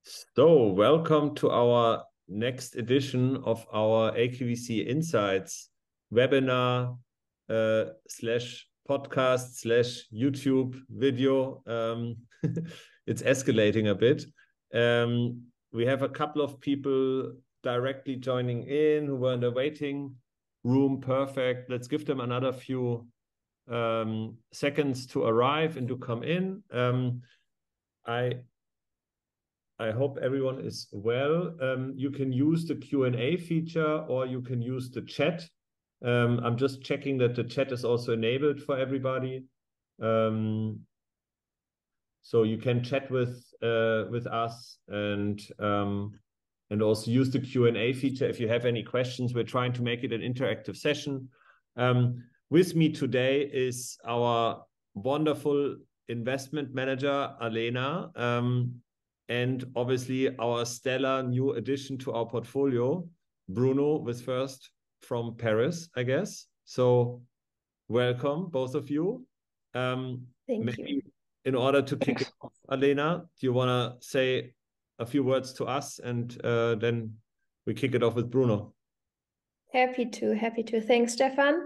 So, welcome to our next edition of our AQVC Insights webinar slash podcast slash YouTube video. It's escalating a bit. We have a couple of people directly joining in who were in the waiting room. Perfect. Let's give them another few seconds to arrive and to come in. I hope everyone is well. You can use the Q&A feature or you can use the chat. I'm just checking that the chat is also enabled for everybody. So you can chat with us and also use the Q&A feature if you have any questions. We're trying to make it an interactive session. With me today is our wonderful investment manager, Alena. And obviously our stellar new addition to our portfolio, Bruno, with First from Paris, I guess. So welcome, both of you. Thank you. In order to kick it off, Alena, do you want to say a few words to us and then we kick it off with Bruno? Happy to. Thanks, Stephan.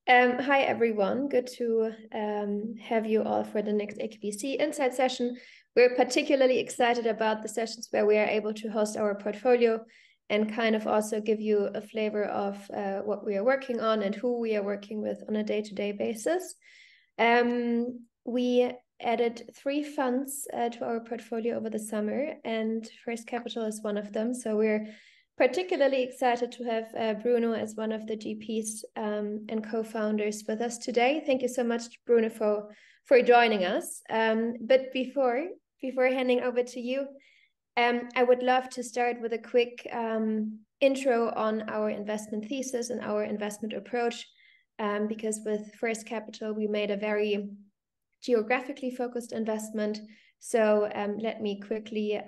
Hi, everyone. Good to have you all for the next AQVC Insight session. We're particularly excited about the sessions where we are able to host our portfolio and kind of also give you a flavor of what we are working on and who we are working with on a day-to-day basis. We added 3 funds to our portfolio over the summer, and Frst Capital is one of them. So we're particularly excited to have Bruno as one of the GPs and co-founders with us today. Thank you so much, Bruno, for joining us. But before handing over to you, I would love to start with a quick intro on our investment thesis and our investment approach, because with Frst Capital, we made a very geographically focused investment. So let me quickly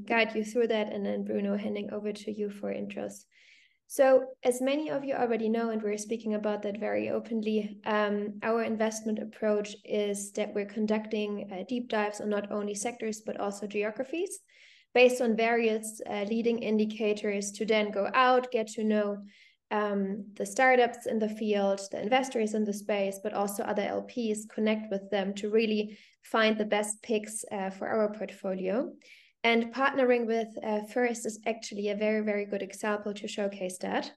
guide you through that, and then Bruno, handing over to you for intros. So as many of you already know, and we're speaking about that very openly, our investment approach is that we're conducting deep dives on not only sectors, but also geographies based on various leading indicators to then go out, get to know the startups in the field, the investors in the space, but also other LPs, connect with them to really find the best picks for our portfolio. And partnering with First is actually a very, very good example to showcase that.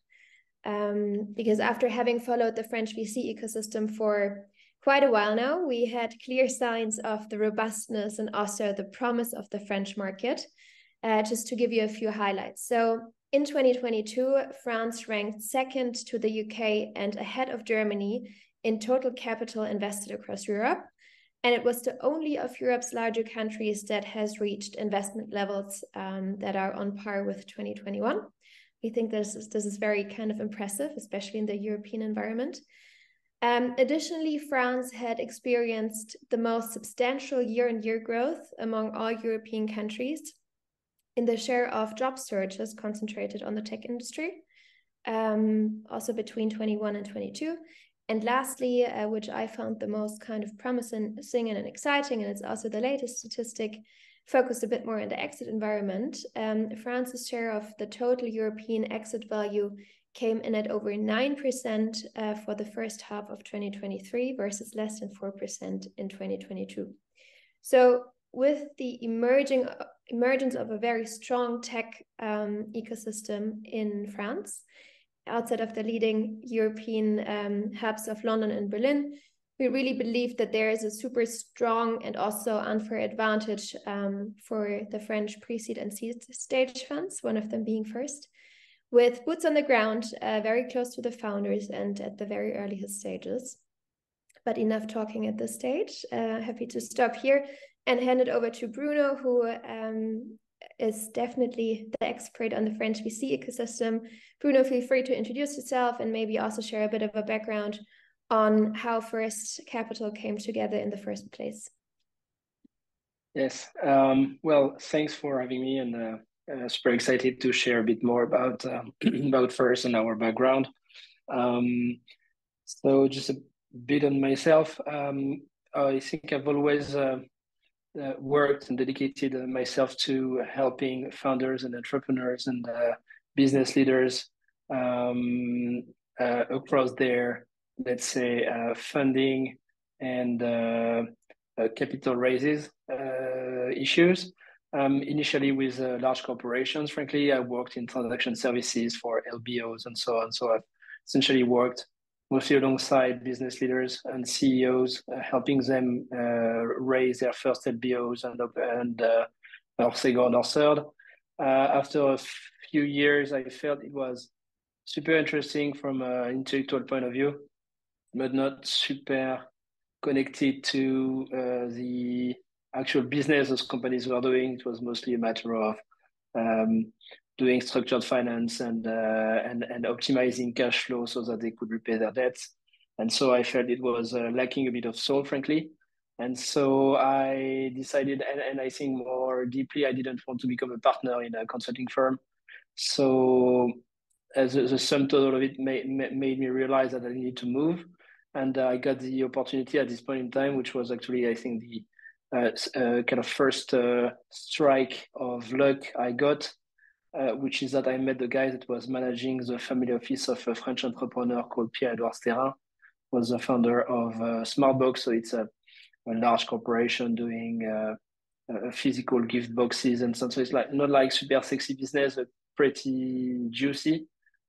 Because after having followed the French VC ecosystem for quite a while now, we had clear signs of the robustness and also the promise of the French market. Just to give you a few highlights. So in 2022, France ranked second to the UK and ahead of Germany in total capital invested across Europe. And it was the only of Europe's larger countries that has reached investment levels that are on par with 2021. We think this is very kind of impressive, especially in the European environment. Additionally, France had experienced the most substantial year-on-year growth among all European countries in the share of job searches concentrated on the tech industry, also between 21 and 22. And lastly, which I found the most kind of promising and exciting, and it's also the latest statistic, focused a bit more on the exit environment. France's share of the total European exit value came in at over 9% for the first half of 2023 versus less than 4% in 2022. So with the emergence of a very strong tech ecosystem in France, outside of the leading European hubs of London and Berlin, we really believe that there is a super strong and also unfair advantage for the French pre-seed and seed stage funds, one of them being First, with boots on the ground, very close to the founders and at the very earliest stages. But enough talking at this stage. Happy to stop here and hand it over to Bruno, who is definitely the expert on the French VC ecosystem. Bruno, feel free to introduce yourself and maybe also share a bit of a background on how Frst Capital came together in the first place. Yes, well, thanks for having me, and super excited to share a bit more about First and our background. So just a bit on myself. I think I've always worked and dedicated myself to helping founders and entrepreneurs and business leaders across their, let's say, funding and capital raises issues. Initially with large corporations, frankly, I worked in transaction services for LBOs and so on. So I've essentially worked mostly alongside business leaders and CEOs, helping them raise their first LBOs and or second or third. After a few years, I felt it was super interesting from an intellectual point of view, but not super connected to the actual business those companies were doing. It was mostly a matter of doing structured finance and optimizing cash flow so that they could repay their debts. And so I felt it was lacking a bit of soul, frankly. And so I decided, and I think more deeply, I didn't want to become a partner in a consulting firm. So as the sum total of it made me realize that I needed to move. And I got the opportunity at this point in time, which was actually, I think, the kind of first strike of luck I got, which is that I met the guy that was managing the family office of a French entrepreneur called Pierre-Edouard Stéphan, was the founder of Smartbox. So it's a large corporation doing physical gift boxes and so on. So it's like not like super sexy business, but pretty juicy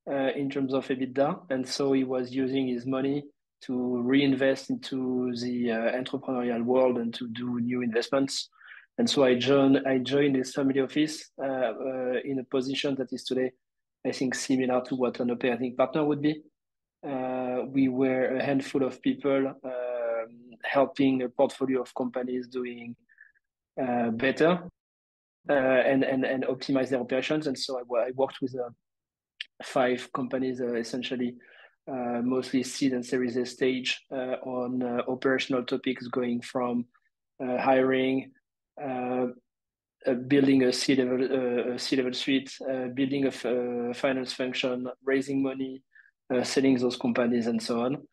in terms of EBITDA. And so he was using his money to reinvest into the entrepreneurial world and to do new investments. And so I joined this family office in a position that is today, I think, similar to what an operating partner would be. We were a handful of people helping a portfolio of companies doing better and optimize their operations. And so I worked with 5 companies, essentially, mostly seed and Series A stage on operational topics, going from hiring, building a C-level suite, building a finance function, raising money, selling those companies, and so on.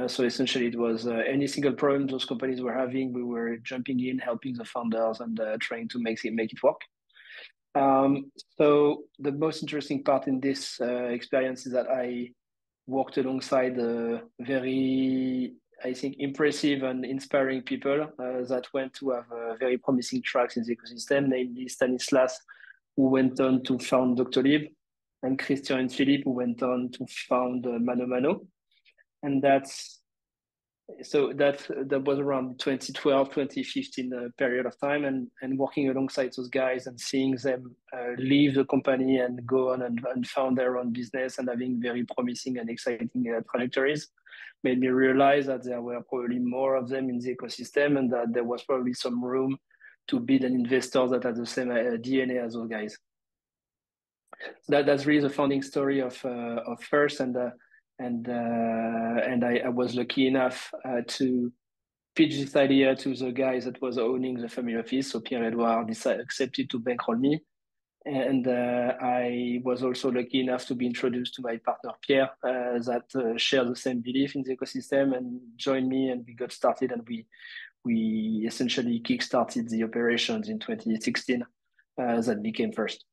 So essentially, it was any single problem those companies were having, we were jumping in, helping the founders, and trying to make it work. So the most interesting part in this experience is that I worked alongside very, I think, impressive and inspiring people that went to have very promising tracks in the ecosystem, namely Stanislas, who went on to found Doctolib, and Christian and Philippe, who went on to found Mano Mano. And that was around 2012, 2015 period of time, and working alongside those guys and seeing them leave the company and go on and found their own business and having very promising and exciting trajectories made me realize that there were probably more of them in the ecosystem and that there was probably some room to build an investor that had the same DNA as those guys. So that's really the founding story of First, and I was lucky enough to pitch this idea to the guys that was owning the family office. So Pierre-Edouard accepted to bankroll me. And I was also lucky enough to be introduced to my partner, Pierre, that shared the same belief in the ecosystem and joined me, and we got started, and we essentially kickstarted the operations in 2016 that became First.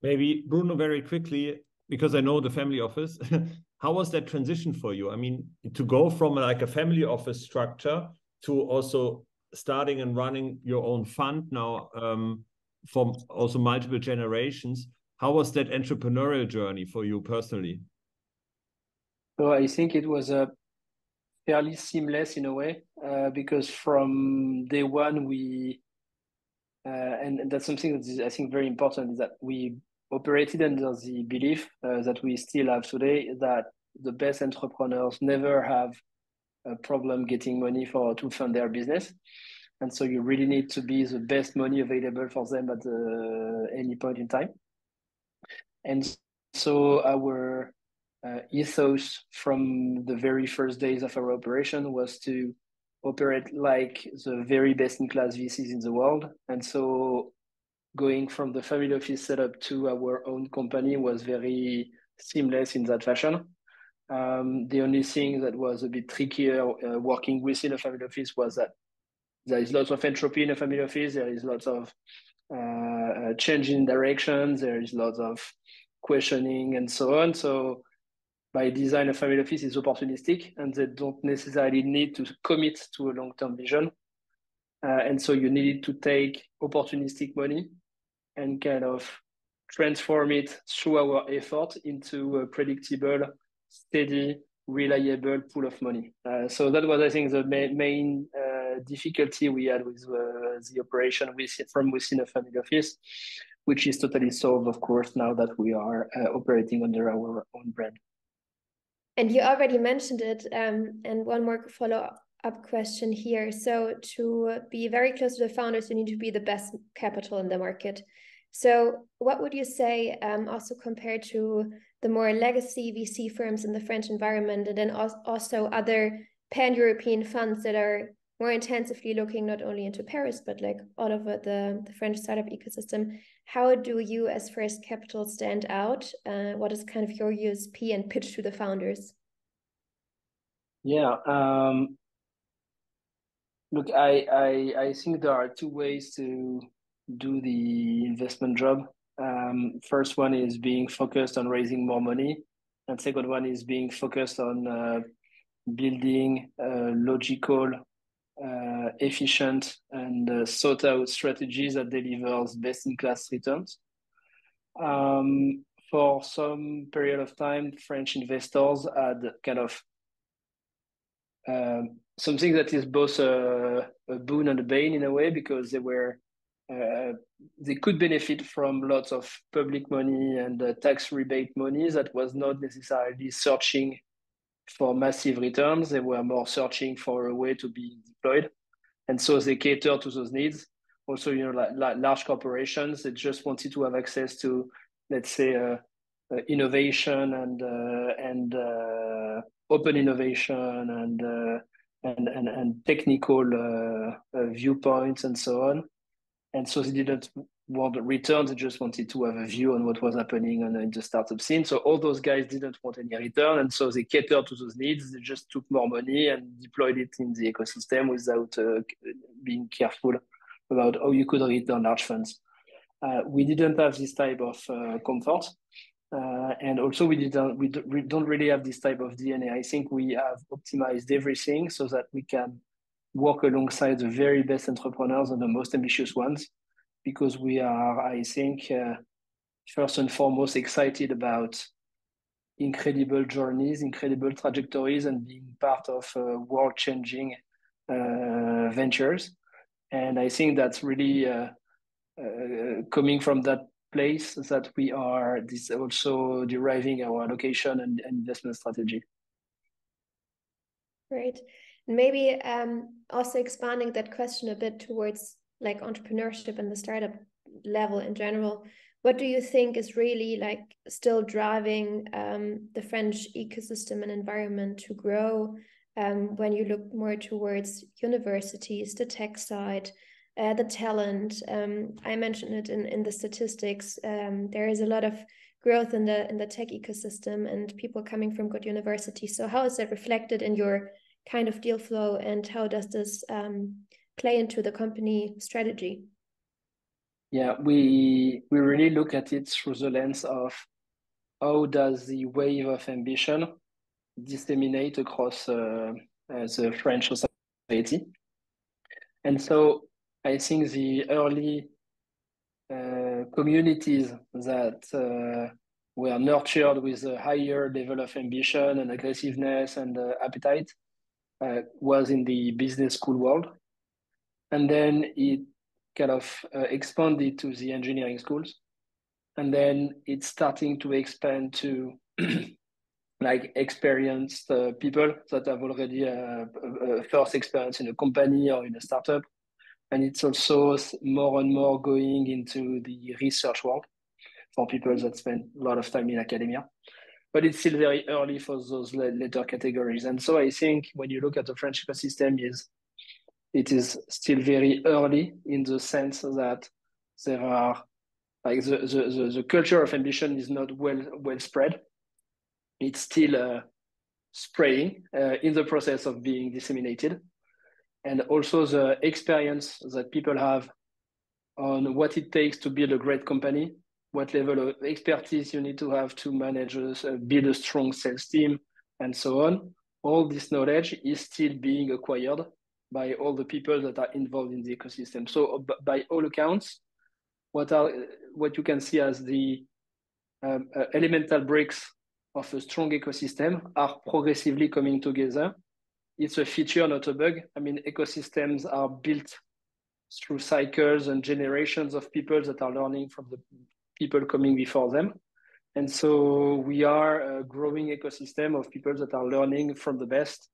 Maybe, Bruno, very quickly, because I know the family office, how was that transition for you? I mean, to go from like a family office structure to also starting and running your own fund now from also multiple generations. How was that entrepreneurial journey for you personally? So I think it was fairly seamless in a way, because from day one, and that's something that is, I think, very important, is that we operated under the belief that we still have today, that the best entrepreneurs never have a problem getting money to fund their business. And so you really need to be the best money available for them at any point in time. And so our ethos from the very first days of our operation was to operate like the very best-in-class VCs in the world. And so going from the family office setup to our own company was very seamless in that fashion. The only thing that was a bit trickier working within a family office was that there is lots of entropy in a family office. There is lots of change in directions. There is lots of questioning and so on. So by design, a family office is opportunistic, and they don't necessarily need to commit to a long-term vision. And so you need to take opportunistic money and kind of transform it through our effort into a predictable, steady, reliable pool of money. So that was, I think, the main difficulty we had with the operation from within a family office, which is totally solved, of course, now that we are operating under our own brand. And you already mentioned it, and one more follow-up question here. So to be very close to the founders, you need to be the best capital in the market. So what would you say, also compared to the more legacy VC firms in the French environment, and then also other pan-European funds that are more intensively looking not only into Paris, but like all over the French startup ecosystem? How do you as Frst Capital stand out? What is kind of your USP and pitch to the founders? Yeah, look, I think there are two ways to do the investment job. First one is being focused on raising more money, and second one is being focused on building logical, efficient, and thought out strategies that delivers best-in-class returns. For some period of time, French investors had kind of something that is both a boon and a bane in a way, because they could benefit from lots of public money and tax rebate money that was not necessarily searching for massive returns. They were more searching for a way to be deployed. And so they cater to those needs. Also, like large corporations, they just wanted to have access to, let's say, innovation and open innovation and technical viewpoints and so on. And so they didn't want returns; they just wanted to have a view on what was happening in the startup scene. So all those guys didn't want any return, and so they catered to those needs. They just took more money and deployed it in the ecosystem without being careful about how you could return large funds. We didn't have this type of comfort. And also we don't really have this type of DNA. I think we have optimized everything so that we can work alongside the very best entrepreneurs and the most ambitious ones, because we are, I think, first and foremost excited about incredible journeys, incredible trajectories, and being part of world-changing ventures. And I think that's really coming from that place that we are also deriving our allocation and investment strategy. Great. And maybe also expanding that question a bit towards like entrepreneurship and the startup level in general. What do you think is really like still driving the French ecosystem and environment to grow when you look more towards universities, the tech side, the talent? I mentioned it in the statistics. There is a lot of growth in the tech ecosystem and people coming from good universities. So how is that reflected in your kind of deal flow, and how does this play into the company strategy? Yeah, we really look at it through the lens of how does the wave of ambition disseminate across the French society. And so I think the early communities that were nurtured with a higher level of ambition and aggressiveness and appetite was in the business school world. And then it kind of expanded to the engineering schools. And then it's starting to expand to like experienced people that have already a first experience in a company or in a startup. And it's also more and more going into the research world for people that spend a lot of time in academia. But it's still very early for those later categories. And so I think when you look at the French ecosystem, it is still very early in the sense that there are like the culture of ambition is not well spread. It's still spreading in the process of being disseminated. and also the experience that people have on what it takes to build a great company, what level of expertise you need to have to manage, build a strong sales team, and so on. All this knowledge is still being acquired by all the people that are involved in the ecosystem. So by all accounts, what you can see as the elemental bricks of a strong ecosystem are progressively coming together. It's a feature, not a bug. I mean, ecosystems are built through cycles and generations of people that are learning from the people coming before them. And so we are a growing ecosystem of people that are learning from the best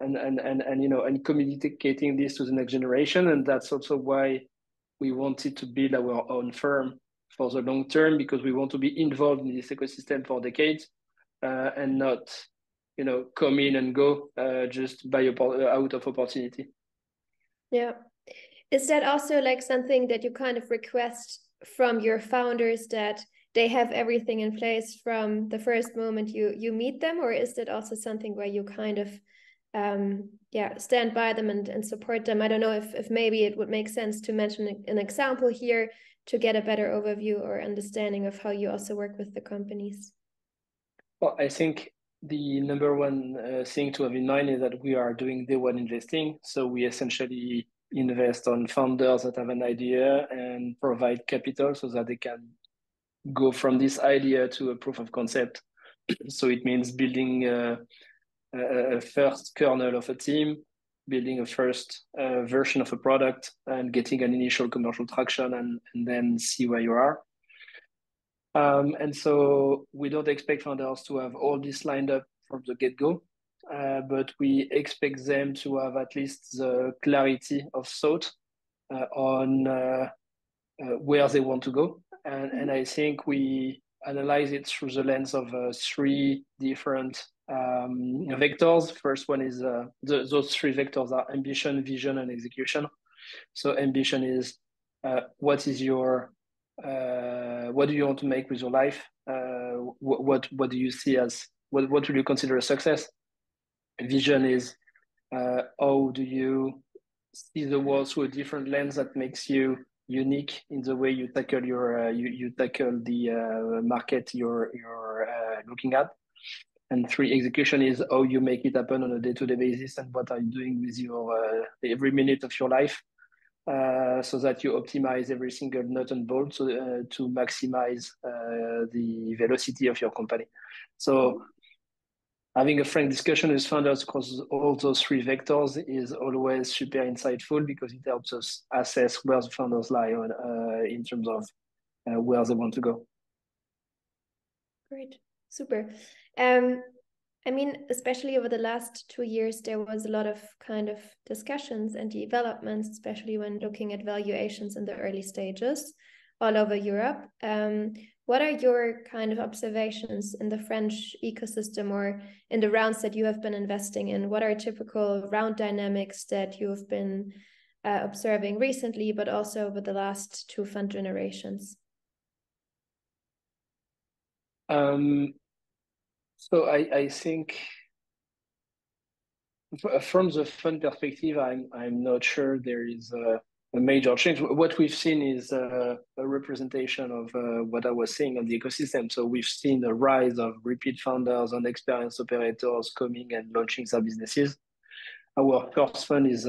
and communicating this to the next generation. And that's also why we wanted to build our own firm for the long term, because we want to be involved in this ecosystem for decades and not, come in and go just out of opportunity. Yeah. Is that also like something that you kind of request from your founders, that they have everything in place from the first moment you meet them? Or is that also something where you kind of stand by them and support them? I don't know if maybe it would make sense to mention an example here to get a better overview or understanding of how you also work with the companies. Well, I think the number one thing to have in mind is that we are doing day one investing. So we essentially invest on founders that have an idea and provide capital so that they can go from this idea to a proof of concept. So it means building a first kernel of a team, building a first version of a product, and getting an initial commercial traction, and then see where you are. And so we don't expect founders to have all this lined up from the get-go, but we expect them to have at least the clarity of thought on where they want to go. And I think we analyze it through the lens of 3 different vectors. First one is those 3 vectors are ambition, vision, and execution. So ambition is what do you want to make with your life? What do you see as what would you consider a success? Vision is how do you see the world through a different lens that makes you unique in the way you tackle you tackle the market you're looking at. And 3, execution is how you make it happen on a day-to-day basis, and what are you doing with your every minute of your life, so that you optimize every single nut and bolt to maximize the velocity of your company. So having a frank discussion with founders across all those 3 vectors is always super insightful, because it helps us assess where the founders lie in terms of where they want to go. Great, super. I mean, especially over the last 2 years, there was a lot of kind of discussions and developments, especially when looking at valuations in the early stages all over Europe. What are your kind of observations in the French ecosystem or in the rounds that you have been investing in? What are typical round dynamics that you have been observing recently, but also over the last 2 fund generations? So I think from the fund perspective, I'm not sure there is a major change. What we've seen is a representation of what I was saying on the ecosystem. So we've seen a rise of repeat founders and experienced operators coming and launching their businesses. Our first fund is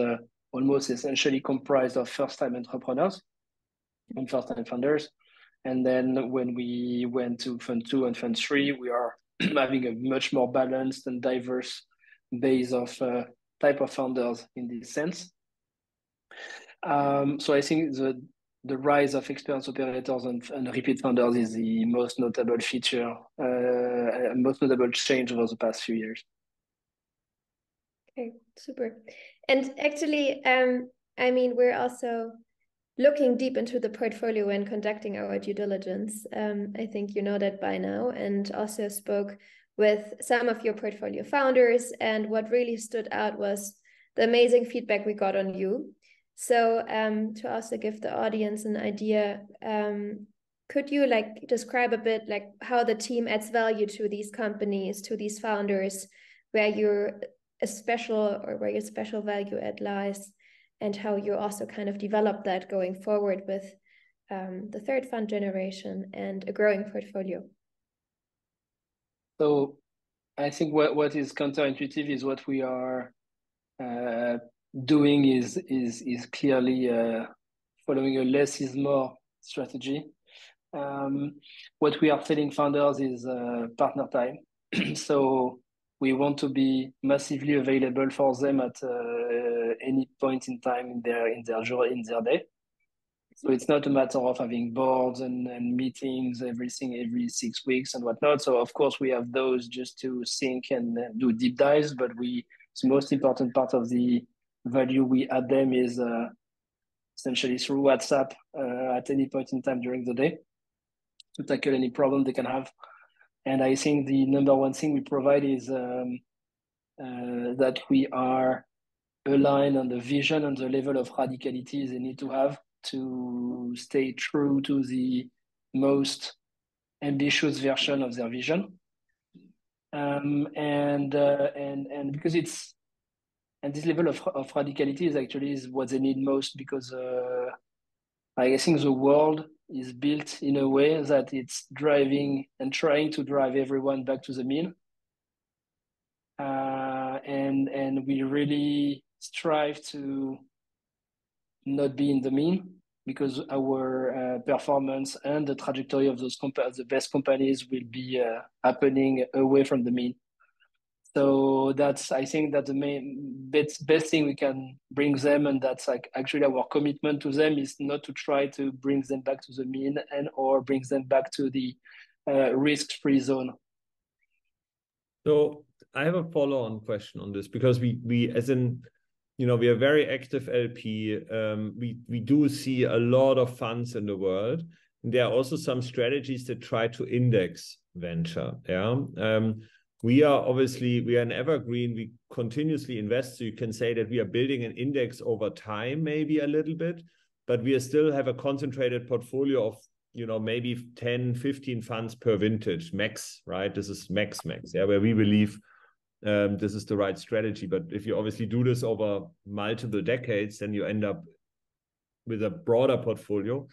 almost essentially comprised of first-time entrepreneurs and first-time founders. And then when we went to Fund 2 and Fund 3, we are having a much more balanced and diverse base of type of founders in this sense. So I think the rise of experienced operators and repeat founders is the most notable feature, most notable change over the past few years. Okay, super. And actually, I mean, we're also looking deep into the portfolio and conducting our due diligence. I think you know that by now, and also spoke with some of your portfolio founders. And what really stood out was the amazing feedback we got on you. So to also give the audience an idea, could you describe a bit how the team adds value to these companies, to these founders, where your special value add lies? and how you also kind of develop that going forward with the third fund generation and a growing portfolio. So I think what is counterintuitive is what we are doing is clearly following a less is more strategy. What we are telling founders is partner time. So we want to be massively available for them at any point in time in their day. So it's not a matter of having boards and meetings, everything every 6 weeks and whatnot. So of course we have those just to think and do deep dives, but the most important part of the value we add them is essentially through WhatsApp at any point in time during the day to tackle any problem they can have. And I think the number one thing we provide is that we are aligned on the vision and the level of radicality they need to have to stay true to the most ambitious version of their vision. And because this level of radicality is what they need most, because I think the world is built in a way that it's driving and trying to drive everyone back to the mean. And we really strive to not be in the mean, because our performance and the trajectory of those the best companies will be happening away from the mean. So I think that the main best thing we can bring them, and that's like actually our commitment to them, is not to try to bring them back to the mean or bring them back to the risk-free zone. So I have a follow-on question on this, because we as in, we are very active LP. We do see a lot of funds in the world. And there are also some strategies that try to index venture. Yeah. We are an evergreen. We continuously invest. So you can say that we are building an index over time, maybe a little bit, but we still have a concentrated portfolio of, maybe 10, 15 funds per vintage, max, right? This is max, yeah, where we believe this is the right strategy. But if you obviously do this over multiple decades, then you end up with a broader portfolio.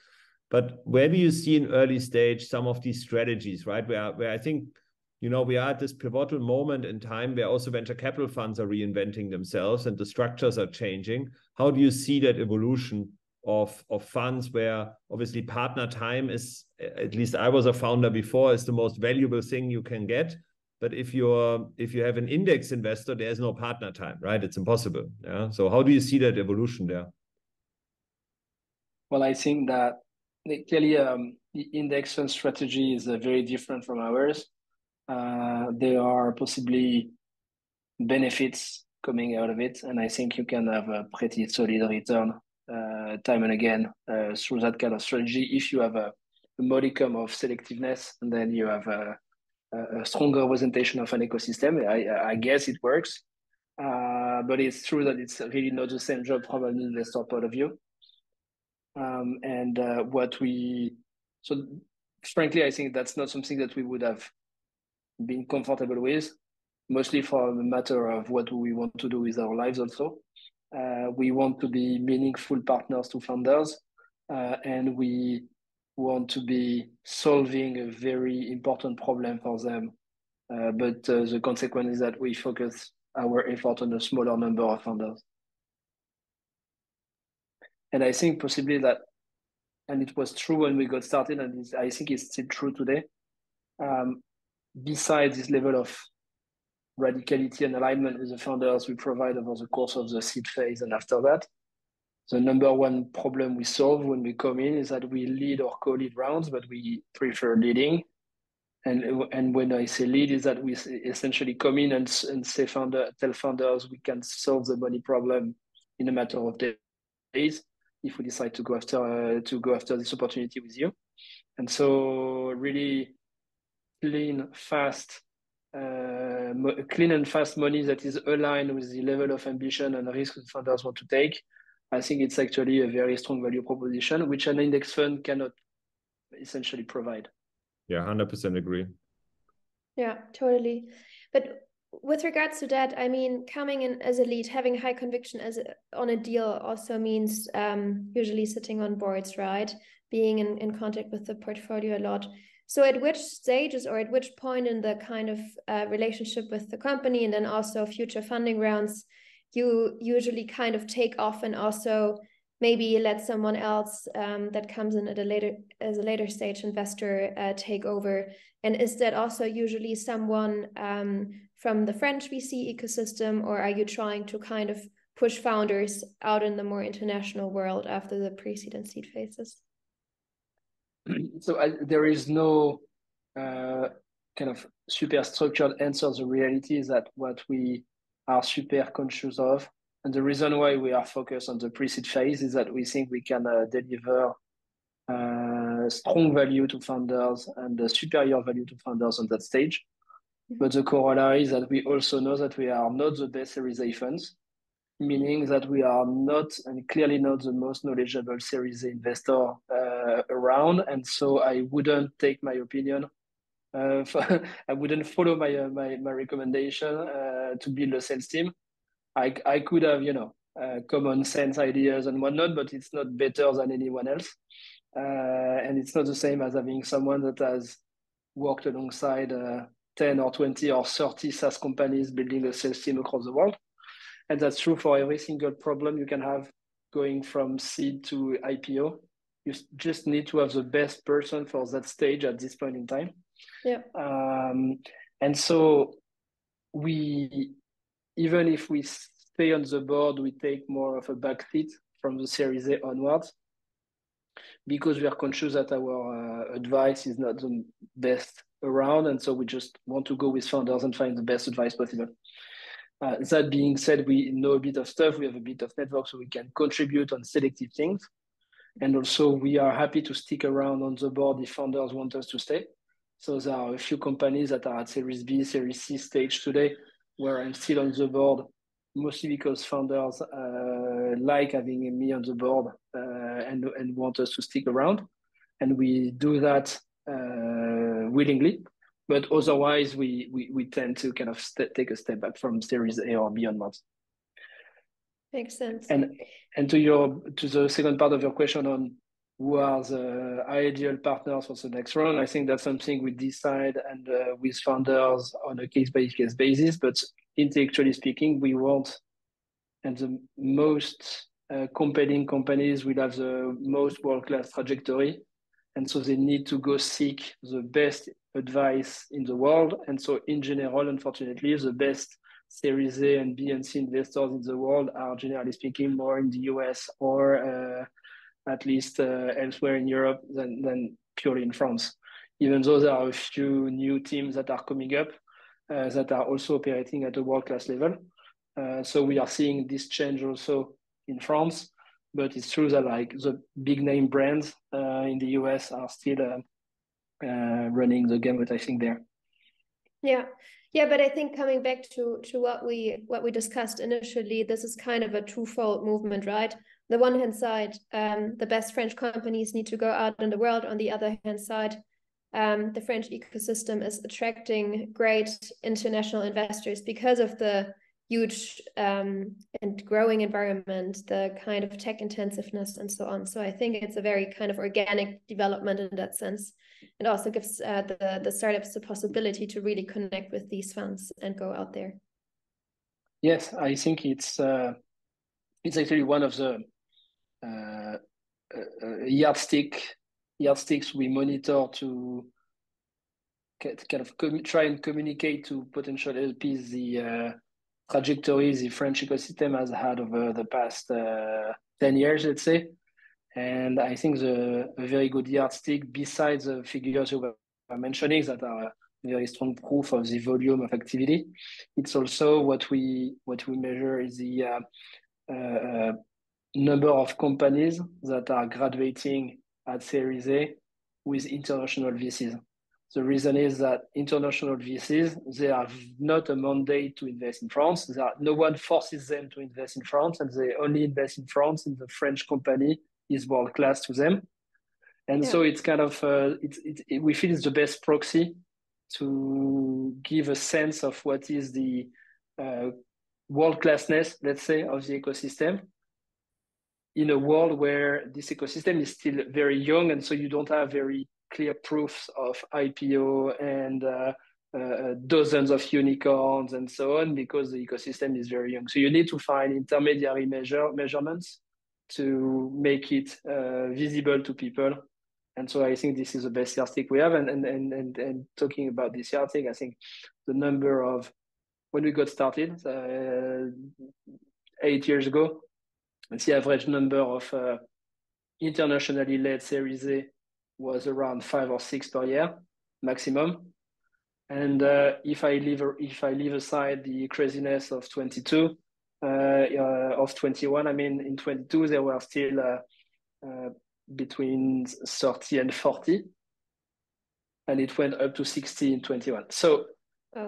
But where do you see in early stage some of these strategies, right? Where I think, we are at this pivotal moment in time where also venture capital funds are reinventing themselves and the structures are changing. How do you see that evolution of funds where obviously partner time is, at least I was a founder before, is the most valuable thing you can get. But if you have an index investor, there's no partner time, right? It's impossible. Yeah. So how do you see that evolution there? Well, I think that clearly the index fund strategy is very different from ours. There are possibly benefits coming out of it, and I think you can have a pretty solid return time and again through that kind of strategy if you have a modicum of selectiveness, and then you have a stronger representation of an ecosystem. I guess it works, but it's true that it's really not the same job from an investor point of view. So frankly, I think that's not something that we would have been comfortable with, mostly for the matter of what we want to do with our lives also. We want to be meaningful partners to founders, and we want to be solving a very important problem for them. But the consequence is that we focus our effort on a smaller number of founders. And I think possibly that, and it was true when we got started, and I think it's still true today, besides this level of radicality and alignment with the founders we provide over the course of the seed phase and after that, the number one problem we solve when we come in is that we lead or co-lead rounds, but we prefer leading. And when I say lead, is that we essentially come in and say tell founders we can solve the money problem in a matter of days if we decide to go after this opportunity with you. And so really clean and fast money that is aligned with the level of ambition and risk that founders want to take. I think it's actually a very strong value proposition, which an index fund cannot essentially provide. Yeah, 100% agree. Yeah, totally. But with regards to that, I mean, coming in as a lead, having high conviction on a deal also means usually sitting on boards, right? Being in contact with the portfolio a lot. So at which stages or at which point in the kind of relationship with the company and then also future funding rounds, you usually kind of take off and also maybe let someone else that comes in as a later stage investor take over? And is that also usually someone from the French VC ecosystem, or are you trying to kind of push founders out in the more international world after the pre-seed and seed phases? So there is no kind of super structured answer. The reality is that what we are super conscious of, and the reason why we are focused on the pre-seed phase, is that we think we can deliver strong value to founders and superior value to founders on that stage. But the corollary is that we also know that we are not the best Series A funds, meaning that we are not, and clearly not, the most knowledgeable Series A investor around. And so I wouldn't take my opinion. I wouldn't follow my recommendation to build a sales team. I could have, common sense ideas and whatnot, but it's not better than anyone else. And it's not the same as having someone that has worked alongside 10 or 20 or 30 SaaS companies building a sales team across the world. And that's true for every single problem you can have going from seed to IPO. You just need to have the best person for that stage at this point in time. Yeah. And so even if we stay on the board, we take more of a back seat from the Series A onwards, because we are conscious that our advice is not the best around. And so we just want to go with founders and find the best advice possible. That being said, we know a bit of stuff. We have a bit of network, so we can contribute on selective things. And also we are happy to stick around on the board if founders want us to stay. So there are a few companies that are at Series B, Series C stage today, where I'm still on the board, mostly because founders like having me on the board and want us to stick around. And we do that willingly. But otherwise, we tend to kind of take a step back from Series A or B onwards. Makes sense. And to the second part of your question on who are the ideal partners for the next round, I think that's something we decide and with founders on a case-by-case basis. But intellectually speaking, we want, and the most compelling companies will have the most world-class trajectory. And so they need to go seek the best advice in the world. And so in general, unfortunately, the best Series A and B and C investors in the world are, generally speaking, more in the US or at least elsewhere in Europe than purely in France. Even though there are a few new teams that are coming up that are also operating at a world-class level. So we are seeing this change also in France. But it's true that like the big name brands in the US are still running the gamut, I think, there. Yeah, but I think coming back to what we discussed initially, this is kind of a twofold movement, right? The one hand side, the best French companies need to go out in the world. On the other hand side, the French ecosystem is attracting great international investors because of the huge and growing environment, the kind of tech intensiveness and so on. So I think it's a very kind of organic development in that sense. It also gives the startups the possibility to really connect with these funds and go out there. Yes, I think it's actually one of the yardsticks we monitor to kind of try and communicate to potential LPs the trajectory the French ecosystem has had over the past 10 years, let's say. And I think a very good yardstick, besides the figures you were mentioning that are very strong proof of the volume of activity, it's also what we measure is the number of companies that are graduating at Series A with international VCs. The reason is that international VCs, they have not a mandate to invest in France. No one forces them to invest in France, and they only invest in France if the French company is world-class to them. And so it's kind of, we feel it's the best proxy to give a sense of what is the world-classness, let's say, of the ecosystem in a world where this ecosystem is still very young, and so you don't have very clear proofs of IPO and dozens of unicorns and so on, because the ecosystem is very young. So you need to find intermediary measurements to make it visible to people. And so I think this is the best yardstick we have. And talking about this yardstick, I think the number of, when we got started 8 years ago, the average number of internationally led Series A was around 5 or 6 per year maximum. And if I leave aside the craziness of 22, of 21, I mean, in 22 there were still between 30 and 40, and it went up to 60 in 21. So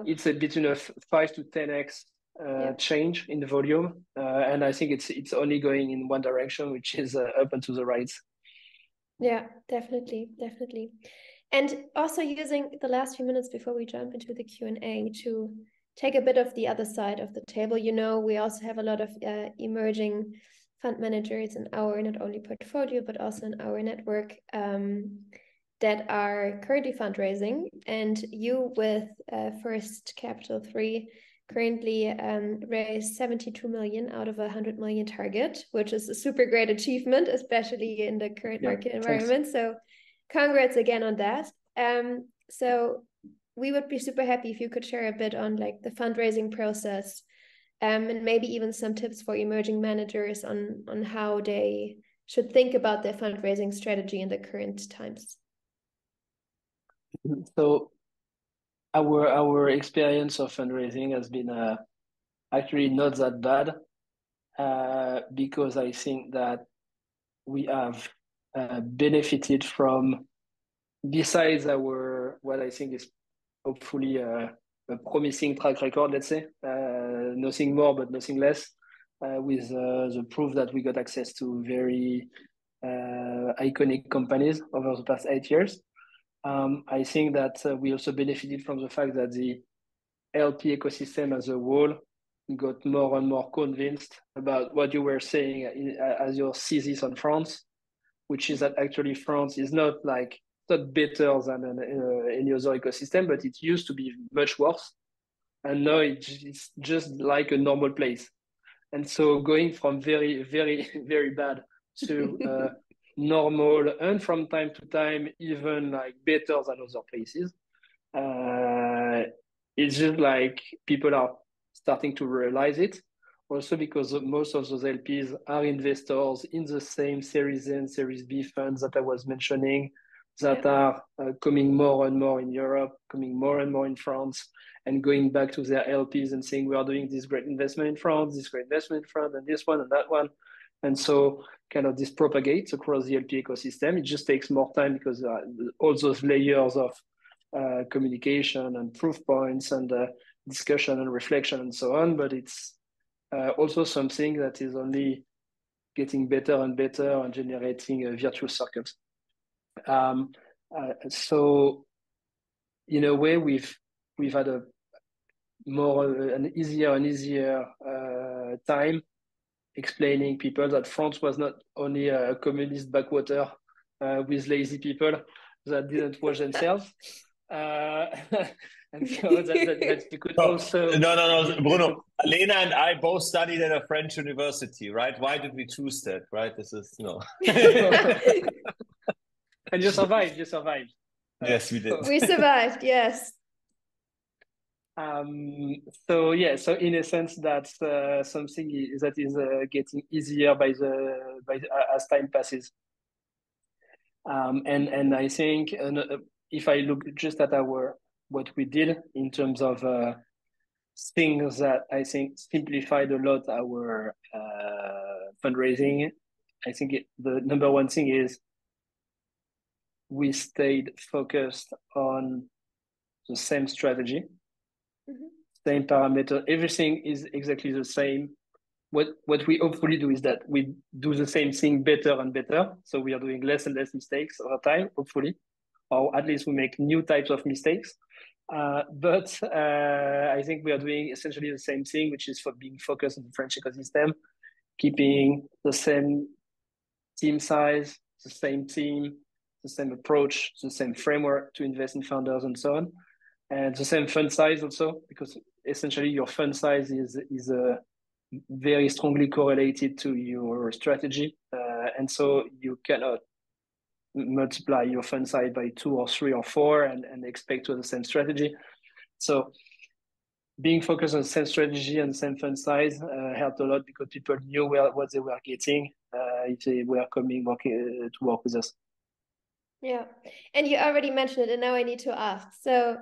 it's a between a 5 to 10x change in the volume, and I think it's only going in one direction, which is up and to the right. Yeah, definitely. And also using the last few minutes before we jump into the Q&A to take a bit of the other side of the table. You know, we also have a lot of emerging fund managers in our not only portfolio, but also in our network that are currently fundraising. And you with Frst Capital 3 currently raised 72 million out of a 100 million target, which is a super great achievement, especially in the current market environment. Thanks. So congrats again on that. So we would be super happy if you could share a bit on like the fundraising process, and maybe even some tips for emerging managers on how they should think about their fundraising strategy in the current times. So our experience of fundraising has been actually not that bad, because I think that we have benefited from, besides our, what I think is hopefully a promising track record, let's say, nothing more but nothing less, with the proof that we got access to very iconic companies over the past 8 years. I think that we also benefited from the fact that the LP ecosystem as a whole got more and more convinced about what you were saying as your thesis on France, which is that actually France is not better than any other ecosystem, but it used to be much worse, and now it's just like a normal place. And so going from very, very, very bad to normal, and from time to time even like better than other places, it's just like people are starting to realize it. Also because most of those LPs are investors in the same Series A and Series B funds that I was mentioning, that are coming more and more in Europe, coming more and more in France, and going back to their LPs and saying, we are doing this great investment in France, this great investment in France, and this one and that one. And so kind of this propagates across the LP ecosystem. It just takes more time because all those layers of communication and proof points and discussion and reflection and so on, but it's also something that is only getting better and better and generating virtuous circles. So in a way, we've had an easier and easier time explaining people that France was not only a communist backwater with lazy people that didn't wash themselves. And so that you could also... No, Bruno. Alena and I both studied at a French university, right? Why did we choose that, right? This is, And you survived. Yes, we did. We survived, yes. So in a sense, that's something that is getting easier as time passes. And I think if I look just at what we did in terms of things that I think simplified a lot our fundraising, I think the number one thing is we stayed focused on the same strategy, same parameter. Everything is exactly the same. What we hopefully do is that we do the same thing better and better. So we are doing less and less mistakes over time, hopefully, or at least we make new types of mistakes. But I think we are doing essentially the same thing, which is for being focused on the French ecosystem, keeping the same team size, the same team, the same approach, the same framework to invest in founders and so on. And the same fund size also, because essentially your fund size is very strongly correlated to your strategy. And so you cannot multiply your fund size by 2 or 3 or 4 and expect to have the same strategy. So being focused on the same strategy and the same fund size helped a lot because people knew what they were getting if they were coming to work with us. Yeah. And you already mentioned it, and now I need to ask. So,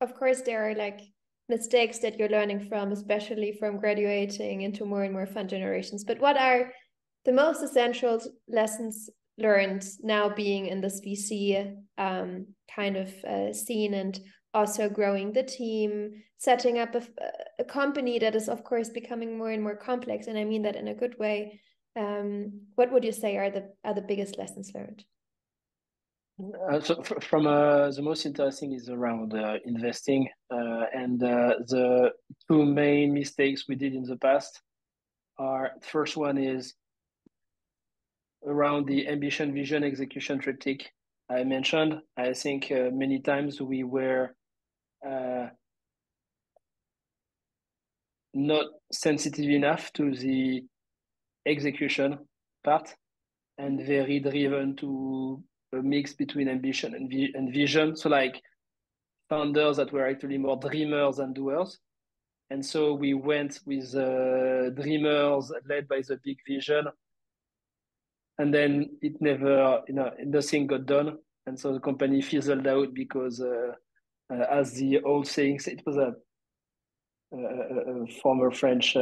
of course, there are like mistakes that you're learning from, especially from graduating into more and more fund generations. But what are the most essential lessons learned now being in this VC kind of scene, and also growing the team, setting up a company that is, of course, becoming more and more complex, and I mean that in a good way. What would you say are the biggest lessons learned? So from the most interesting is around investing, and the 2 main mistakes we did in the past are, first one is around the ambition, vision, execution triptych I mentioned. I think many times we were not sensitive enough to the execution part and very driven to a mix between ambition and vision. So like founders that were actually more dreamers than doers. And so we went with dreamers led by the big vision. And then it never, nothing got done. And so the company fizzled out because as the old saying, it was a former French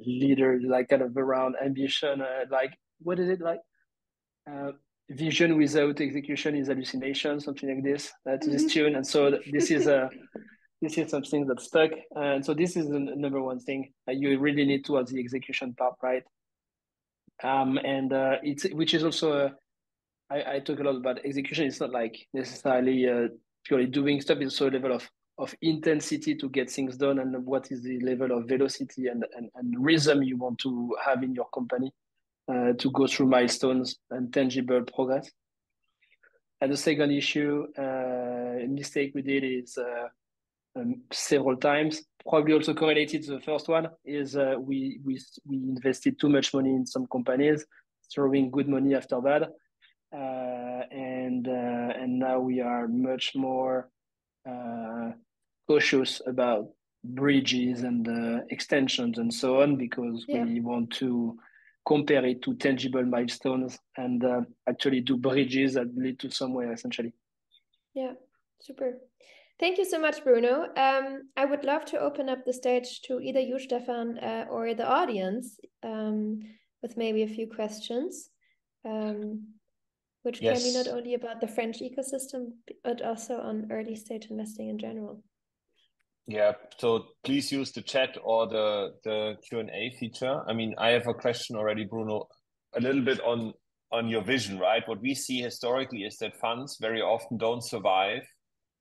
leader, like kind of around ambition, like, what is it like? Vision without execution is hallucination, something like this, to this tune. And so this is something that stuck. And so this is the number one thing. You really need to have the execution part right. And which is also I talk a lot about execution. It's not like necessarily purely doing stuff. It's also a level of intensity to get things done, and what is the level of velocity and rhythm you want to have in your company to go through milestones and tangible progress. And the second issue, mistake we did is several times, probably also correlated to the first one, is we invested too much money in some companies, throwing good money after bad. And now we are much more cautious about bridges and extensions and so on, because we want to compare it to tangible milestones and actually do bridges that lead to somewhere, essentially. Yeah, super. Thank you so much, Bruno. I would love to open up the stage to either you, Stephan, or the audience with maybe a few questions. Which can be not only about the French ecosystem, but also on early stage investing in general. Yeah, so please use the chat or the Q&A feature. I mean, I have a question already, Bruno, a little bit on your vision, right? What we see historically is that funds very often don't survive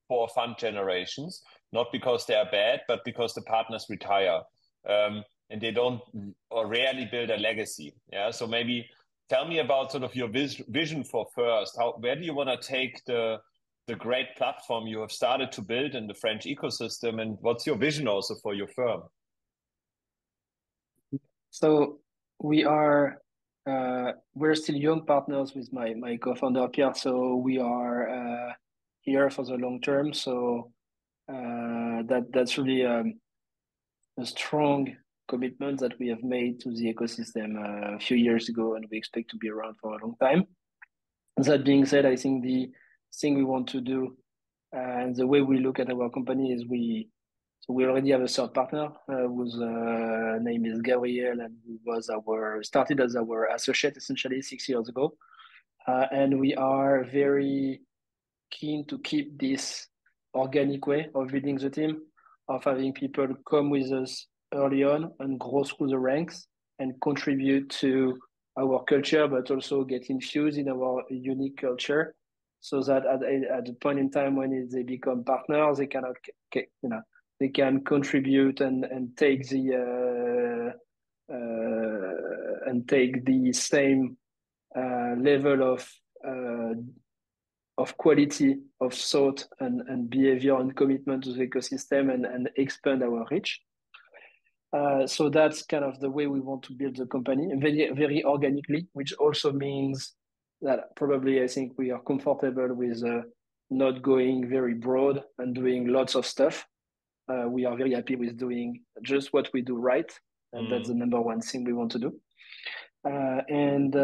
for fund generations, not because they are bad, but because the partners retire and they don't or rarely build a legacy. Yeah, so maybe tell me about sort of your vision for First. Where do you want to take the great platform you have started to build in the French ecosystem, and what's your vision also for your firm? So we're still young partners with my co-founder Pierre. So we are here for the long term. So that's really a strong commitment that we have made to the ecosystem a few years ago, and we expect to be around for a long time. That being said, I think the thing we want to do and the way we look at our company is we already have a third partner whose name is Gabriel, and who was started as our associate essentially 6 years ago, and we are very keen to keep this organic way of building the team, of having people come with us early on and grow through the ranks and contribute to our culture, but also get infused in our unique culture so that at the point in time when they become partners, they cannot, they can contribute and take the same level of quality of thought and behavior and commitment to the ecosystem and expand our reach. So that's kind of the way we want to build the company, very, very organically, which also means that probably I think we are comfortable with not going very broad and doing lots of stuff. We are very happy with doing just what we do right, and that's the number one thing we want to do. And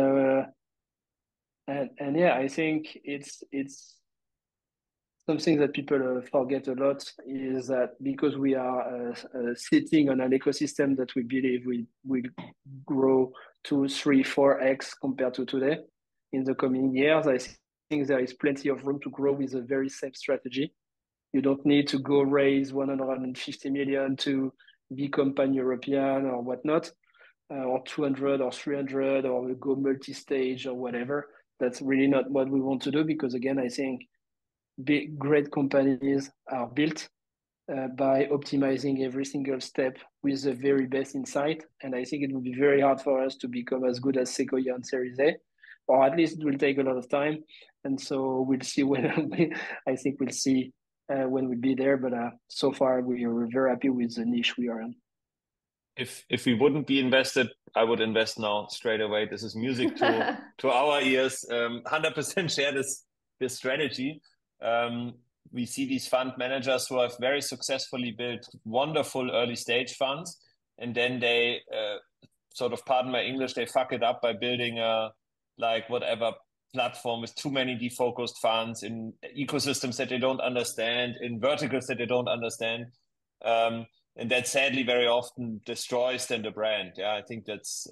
yeah, I think it's something that people forget a lot is that because we are sitting on an ecosystem that we believe will grow 2, 3, 4x compared to today in the coming years, I think there is plenty of room to grow with a very safe strategy. You don't need to go raise 150 million to become pan-European or whatnot, or 200 or 300 or go multi-stage or whatever. That's really not what we want to do, because again, I think big, great companies are built by optimizing every single step with the very best insight. And I think it will be very hard for us to become as good as Sequoia and Series A, or at least it will take a lot of time. And so we'll see when I think we'll see when we'll be there. But so far, we are very happy with the niche we are in. If we wouldn't be invested, I would invest now straight away. This is music to our ears. 100% share this strategy. We see these fund managers who have very successfully built wonderful early stage funds, and then they sort of, pardon my English, they fuck it up by building a whatever platform with too many defocused funds in ecosystems that they don't understand, in verticals that they don't understand. And that sadly very often destroys then the brand. Yeah, I think that's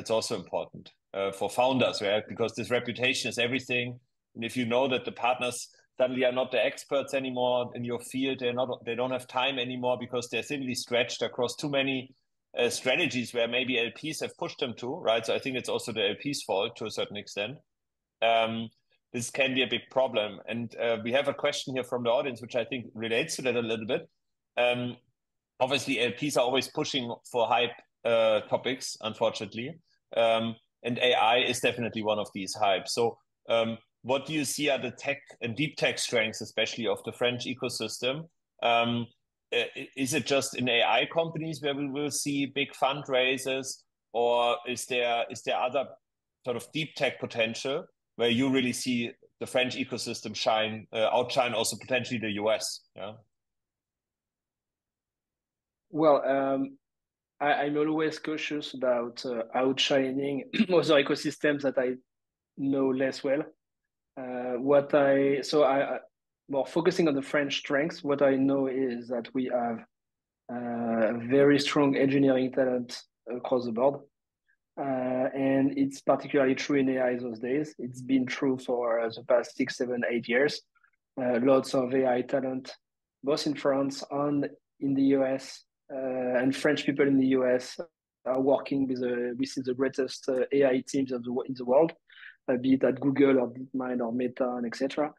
also important for founders, right? Because this reputation is everything. And if you know that the partners suddenly are not the experts anymore in your field, they don't have time anymore because they're simply stretched across too many strategies where maybe LPs have pushed them to, right? So I think it's also the LP's fault to a certain extent. This can be a big problem. And we have a question here from the audience, which I think relates to that a little bit. Obviously, LPs are always pushing for hype topics, unfortunately. And AI is definitely one of these hypes. So what do you see are the tech and deep tech strengths, especially of the French ecosystem? Is it just in AI companies where we will see big fundraisers, or is there other sort of deep tech potential where you really see the French ecosystem outshine also potentially the US? Yeah. Well, I'm always cautious about outshining other ecosystems that I know less well. More focusing on the French strengths, what I know is that we have very strong engineering talent across the board. And it's particularly true in AI those days. It's been true for the past 6, 7, 8 years. Lots of AI talent, both in France and in the US, and French people in the US are working with the greatest AI teams in the world, be it at Google or DeepMind or Meta and etc.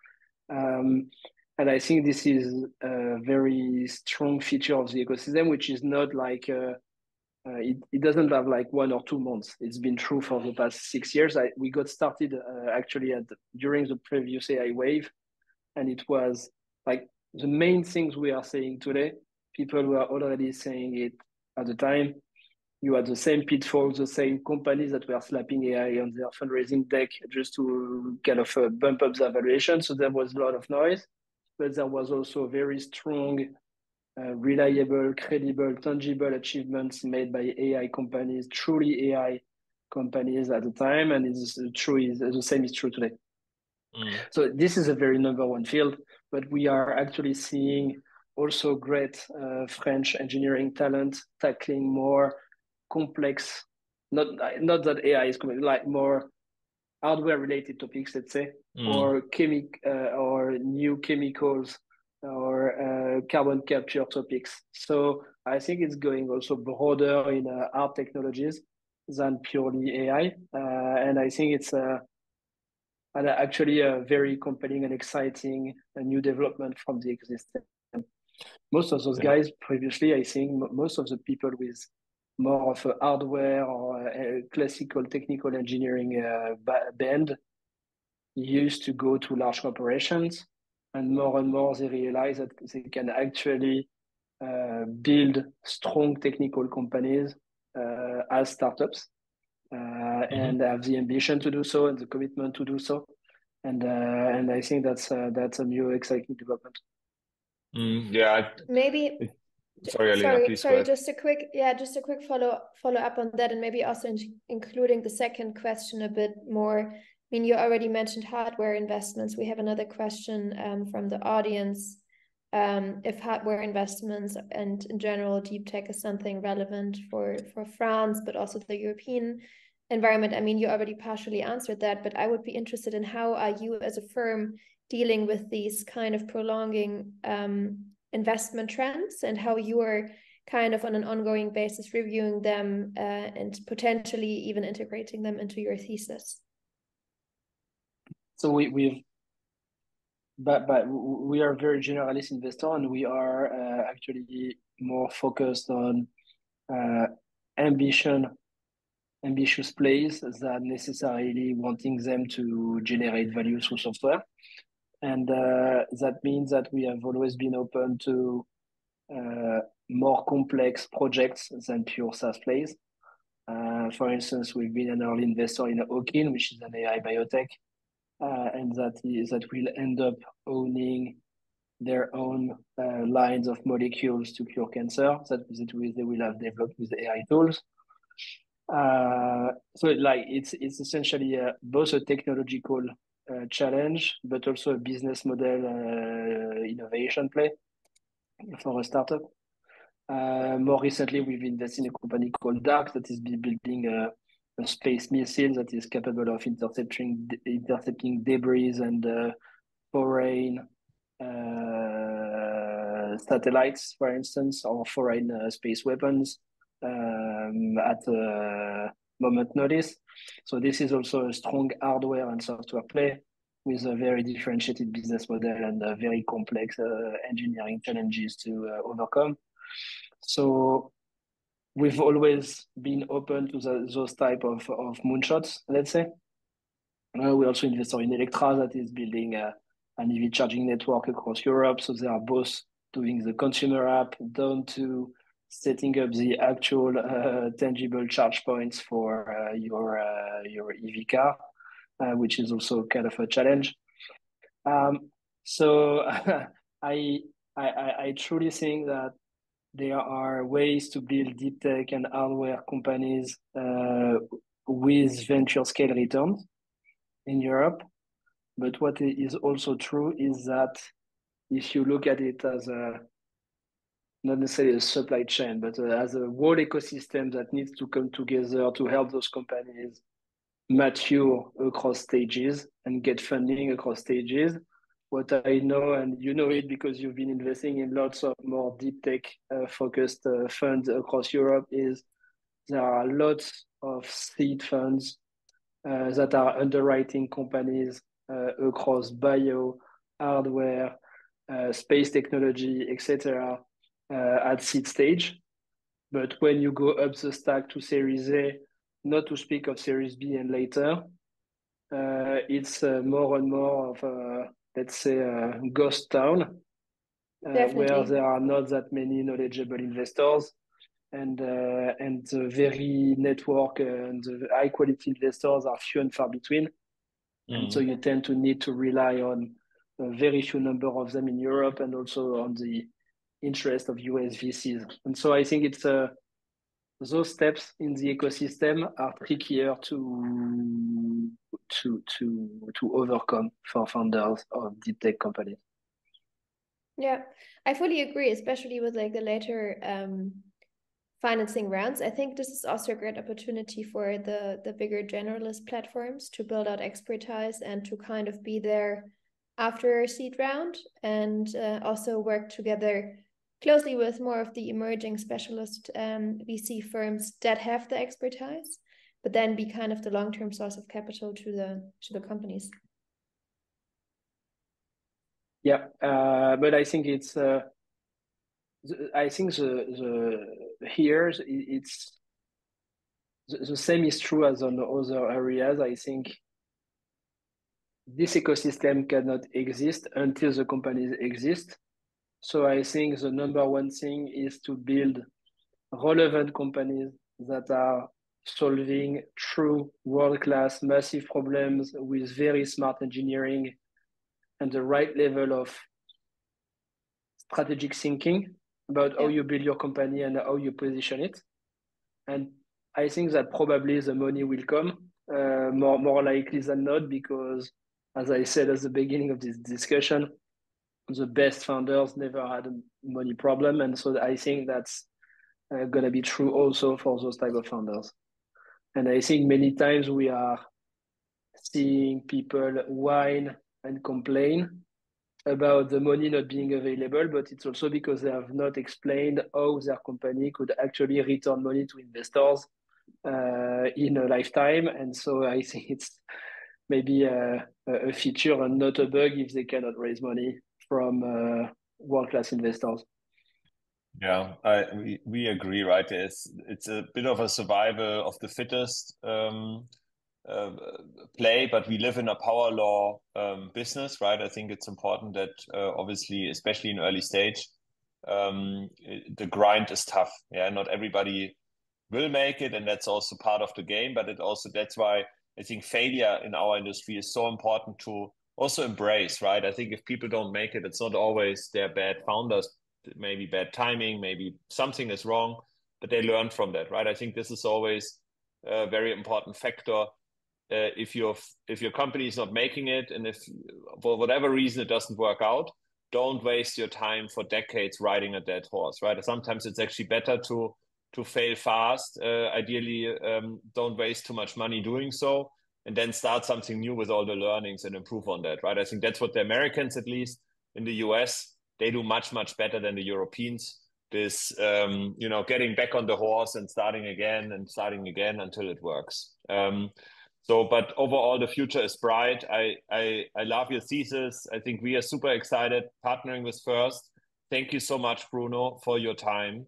And I think this is a very strong feature of the ecosystem, which is not like it doesn't have like 1 or 2 months. It's been true for the past 6 years. We got started actually during the previous AI wave, and it was like the main things we are saying today. People were already saying it at the time. You had the same pitfalls, the same companies that were slapping AI on their fundraising deck just to kind of bump up the valuation. So there was a lot of noise, but there was also very strong, reliable, credible, tangible achievements made by AI companies, truly AI companies at the time. And the same is true today. So this is a very number one field, but we are actually seeing also great French engineering talent tackling more complex, not that AI is coming, like more hardware related topics, let's say, or new chemicals or carbon capture topics. So I think it's going also broader in hard technologies than purely AI. And I think it's and actually a very compelling and exciting new development from the ecosystem. Most of those guys previously, I think most of the people with more of a hardware or a classical technical engineering band used to go to large corporations, and more they realize that they can actually build strong technical companies as startups and have the ambition to do so and the commitment to do so. And I think that's a new exciting development. Yeah. Maybe. Sorry, Alena, please go ahead. Just a quick follow up on that, and maybe also including the second question a bit more. I mean, you already mentioned hardware investments. We have another question from the audience. If hardware investments and in general deep tech is something relevant for France, but also the European environment. I mean, you already partially answered that, but I would be interested in how are you as a firm dealing with these kind of prolonging investment trends, and how you are kind of on an ongoing basis reviewing them and potentially even integrating them into your thesis. So we are a very generalist investor, and we are actually more focused on ambitious plays than necessarily wanting them to generate value through software. And that means that we have always been open to more complex projects than pure SaaS plays. For instance, we've been an early investor in Owkin, which is an AI biotech, and that will end up owning their own lines of molecules to cure cancer that they will have developed with the AI tools. So it's essentially both a technological challenge, but also a business model innovation play for a startup. More recently, we've invested in a company called Dark that is building a space missile that is capable of intercepting debris and foreign satellites, for instance, or foreign space weapons at a moment notice. So this is also a strong hardware and software play with a very differentiated business model and very complex engineering challenges to overcome. So we've always been open to those type of moonshots, let's say. We also invested in Electra that is building an EV charging network across Europe. So they are both doing the consumer app down to setting up the actual tangible charge points for your EV car, which is also kind of a challenge. So I truly think that there are ways to build deep tech and hardware companies with venture scale returns in Europe. But what is also true is that if you look at it as not necessarily a supply chain, but as a whole ecosystem that needs to come together to help those companies mature across stages and get funding across stages. What I know, and you know it because you've been investing in lots of more deep tech focused funds across Europe, is there are lots of seed funds that are underwriting companies across bio, hardware, space technology, etc. At seed stage. But when you go up the stack to Series A, not to speak of Series B and later, it's more and more of a, let's say, a ghost town where there are not that many knowledgeable investors, and the very network and the high quality investors are few and far between. And so you tend to need to rely on a very few number of them in Europe and also on the interest of US VCs. And so I think it's those steps in the ecosystem are trickier to overcome for founders of deep tech companies. Yeah, I fully agree, especially with like the later financing rounds. I think this is also a great opportunity for the bigger generalist platforms to build out expertise and to kind of be there after a seed round, and also work together closely with more of the emerging specialist VC firms that have the expertise, but then be kind of the long-term source of capital to the companies. Yeah, but I think it's I think here it's the same is true as on other areas. I think this ecosystem cannot exist until the companies exist. So I think the number one thing is to build relevant companies that are solving true world-class massive problems with very smart engineering and the right level of strategic thinking about how you build your company and how you position it. And I think that probably the money will come more likely than not, because as I said at the beginning of this discussion, the best founders never had a money problem. And so I think that's going to be true also for those type of founders. And I think many times we are seeing people whine and complain about the money not being available, but it's also because they have not explained how their company could actually return money to investors in a lifetime. And so I think it's maybe a feature and not a bug if they cannot raise money from world-class investors. Yeah, we agree, right? It's a bit of a survival of the fittest play, but we live in a power law business, right? I think it's important that obviously, especially in early stage, the grind is tough. Yeah, not everybody will make it, and that's also part of the game. But that's why I think failure in our industry is so important to also embrace, right? I think if people don't make it, it's not always they're bad founders, maybe bad timing, maybe something is wrong, but they learn from that, right? I think this is always a very important factor. If your company is not making it, and if for whatever reason it doesn't work out, don't waste your time for decades riding a dead horse, right? Sometimes it's actually better to fail fast. Ideally, don't waste too much money doing so, and then start something new with all the learnings and improve on that, right? I think that's what the Americans, at least in the US, they do much better than the Europeans. This, getting back on the horse and starting again until it works. But overall, the future is bright. I love your thesis. I think we are super excited partnering with First. Thank you so much, Bruno, for your time.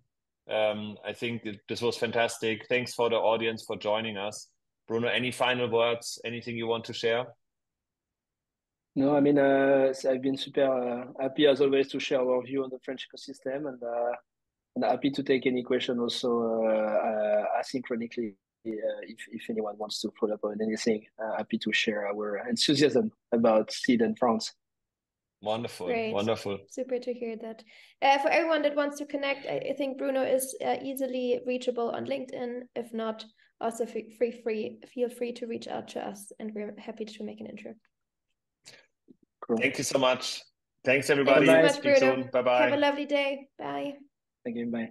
I think this was fantastic. Thanks for the audience for joining us. Bruno, any final words? Anything you want to share? No, I mean, I've been super happy as always to share our view on the French ecosystem, and happy to take any question also asynchronically. If anyone wants to follow up on anything, happy to share our enthusiasm about seed in France. Wonderful. Great. Wonderful. Super to hear that. For everyone that wants to connect, I think Bruno is easily reachable on LinkedIn. If not, also feel free to reach out to us, and we're happy to make an intro. Cool. Thank you so much. Thanks, everybody. Thank you so much, Speak Bruno. soon. Bye-bye. Have a lovely day. Bye. Thank you. Bye.